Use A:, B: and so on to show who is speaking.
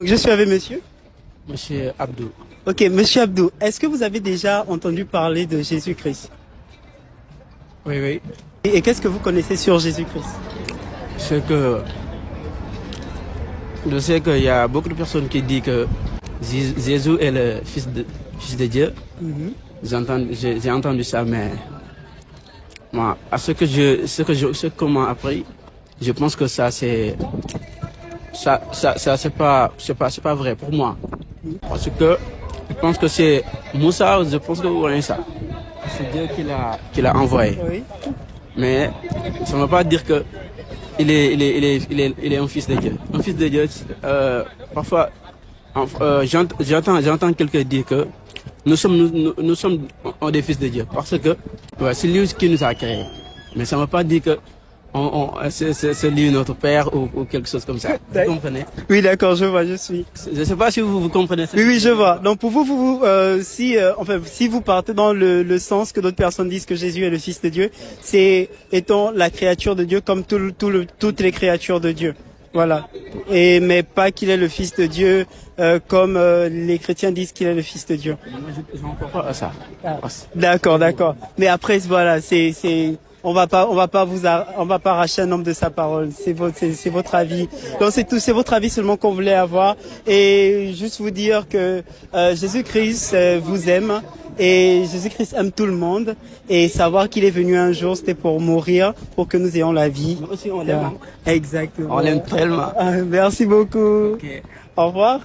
A: Je suis avec monsieur.
B: Monsieur Abdou.
A: Ok, monsieur Abdou, est-ce que vous avez déjà entendu parler de Jésus-Christ?
B: Oui, oui.
A: Et qu'est-ce que vous connaissez sur Jésus-Christ?
B: C'est que je sais qu'il y a beaucoup de personnes qui disent que Jésus est le fils de Dieu. J'ai entendu ça, mais moi, à ce qu'on m'a appris, je pense que ça c'est c'est pas vrai pour moi. Parce que je pense que c'est Moussa, je pense que vous voyez ça. C'est Dieu qui l'a envoyé.
A: Oui.
B: Mais ça ne veut pas dire que il est un fils de Dieu. Un fils de Dieu, parfois, j'entends quelqu'un dire que nous sommes des fils de Dieu. Parce que ouais, c'est lui qui nous a créés. Mais ça ne veut pas dire que c'est lui notre père ou quelque chose comme ça. Vous comprenez?
A: Oui, d'accord, je vois, je suis.
B: Je ne sais pas si vous comprenez ça.
A: Oui, oui, je vois. Donc pour vous, si vous partez dans le sens que d'autres personnes disent que Jésus est le Fils de Dieu, c'est étant la créature de Dieu comme toutes les créatures de Dieu. Voilà. Mais pas qu'il est le Fils de Dieu comme les chrétiens disent qu'il est le Fils de Dieu.
B: Moi, je n'en crois pas à ça.
A: D'accord, d'accord. Mais après, voilà, on va pas arracher un homme de sa parole. C'est votre avis. Donc c'est votre avis seulement qu'on voulait avoir. Et juste vous dire que Jésus-Christ vous aime. Et Jésus-Christ aime tout le monde. Et savoir qu'il est venu un jour, c'était pour mourir, pour que nous ayons la vie.
B: Nous aussi, on l'aime.
A: Exactement.
B: On l'aime tellement.
A: Merci beaucoup.
B: Ok.
A: Au revoir.